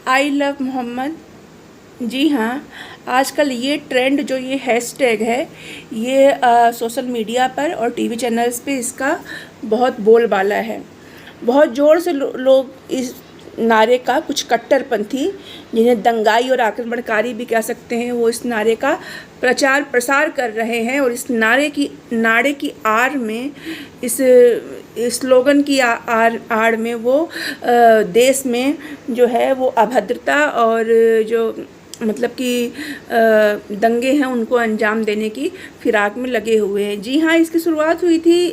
I love Mohammad. जी हाँ, आजकल ये ट्रेंड जो ये हैशटैग है ये सोशल मीडिया पर और टीवी चैनल्स पे इसका बहुत बोलबाला है। बहुत ज़ोर से लोग इस नारे का, कुछ कट्टरपंथी जिन्हें दंगाई और आक्रमणकारी भी कह सकते हैं, वो इस नारे का प्रचार प्रसार कर रहे हैं और इस नारे की आड़ में, इस स्लोगन की आड़ में वो देश में जो है वो अभद्रता और जो मतलब कि दंगे हैं उनको अंजाम देने की फिराक में लगे हुए हैं। जी हाँ, इसकी शुरुआत हुई थी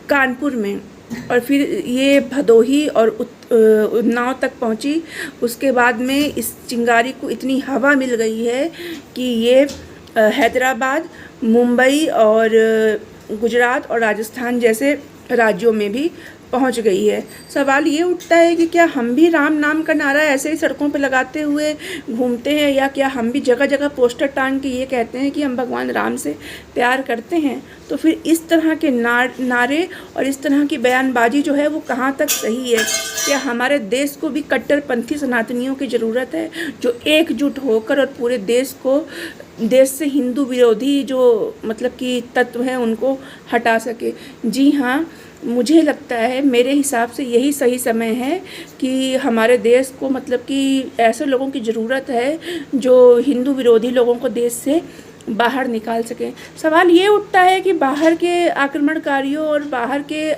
कानपुर में और फिर ये भदोही और उन्नाव तक पहुंची। उसके बाद में इस चिंगारी को इतनी हवा मिल गई है कि ये हैदराबाद, मुंबई और गुजरात और राजस्थान जैसे राज्यों में भी पहुंच गई है। सवाल ये उठता है कि क्या हम भी राम नाम का नारा ऐसे ही सड़कों पर लगाते हुए घूमते हैं, या क्या हम भी जगह जगह पोस्टर टांग के ये कहते हैं कि हम भगवान राम से प्यार करते हैं? तो फिर इस तरह के नारे और इस तरह की बयानबाजी जो है वो कहाँ तक सही है? क्या हमारे देश को भी कट्टरपंथी सनातनियों की ज़रूरत है जो एकजुट होकर और पूरे देश से हिंदू विरोधी जो मतलब कि तत्व हैं उनको हटा सके? जी हाँ, मुझे लगता है, मेरे हिसाब से यही सही समय है कि हमारे देश को मतलब कि ऐसे लोगों की ज़रूरत है जो हिंदू विरोधी लोगों को देश से बाहर निकाल सकें। सवाल ये उठता है कि बाहर के आक्रमणकारियों और बाहर के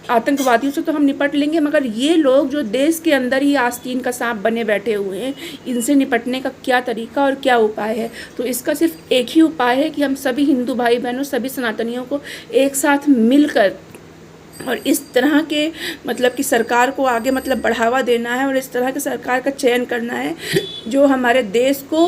आतंकवादियों से तो हम निपट लेंगे, मगर ये लोग जो देश के अंदर ही आस्तीन का सांप बने बैठे हुए हैं, इनसे निपटने का क्या तरीका और क्या उपाय है? तो इसका सिर्फ एक ही उपाय है कि हम सभी हिंदू भाई बहनों, सभी सनातनियों को एक साथ मिलकर और इस तरह के मतलब कि सरकार को आगे मतलब बढ़ावा देना है और इस तरह के सरकार का चयन करना है जो हमारे देश को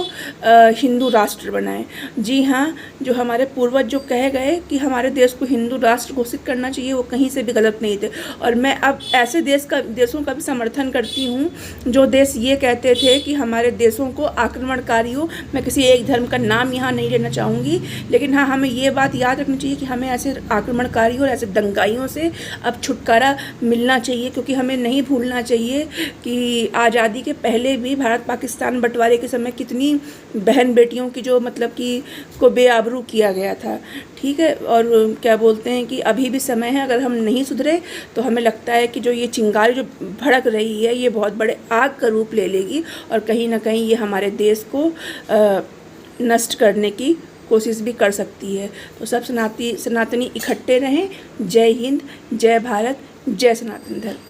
हिंदू राष्ट्र बनाए। जी हाँ, जो हमारे पूर्वज जो कह गए कि हमारे देश को हिंदू राष्ट्र घोषित करना चाहिए, वो कहीं से भी गलत नहीं थे। और मैं अब ऐसे देशों का भी समर्थन करती हूँ जो देश ये कहते थे कि हमारे देशों को आक्रमणकारियों, मैं किसी एक धर्म का नाम यहाँ नहीं लेना चाहूँगी, लेकिन हाँ, हमें ये बात याद रखनी चाहिए कि हमें ऐसे आक्रमणकारियों और ऐसे दंगाइयों से अब छुटकारा मिलना चाहिए, क्योंकि हमें नहीं भूलना चाहिए कि आज़ादी के पहले भी भारत पाकिस्तान बंटवारे के समय कितनी बहन बेटियों की जो मतलब कि को बेआबरू किया गया था। ठीक है, और क्या बोलते हैं कि अभी भी समय है, अगर हम नहीं सुधरे तो हमें लगता है कि जो ये चिंगारी जो भड़क रही है ये बहुत बड़े आग का रूप ले लेगी और कहीं ना कहीं ये हमारे देश को नष्ट करने की कोशिश भी कर सकती है। तो सब सनातनी इकट्ठे रहें। जय हिंद, जय भारत, जय सनातन धर्म।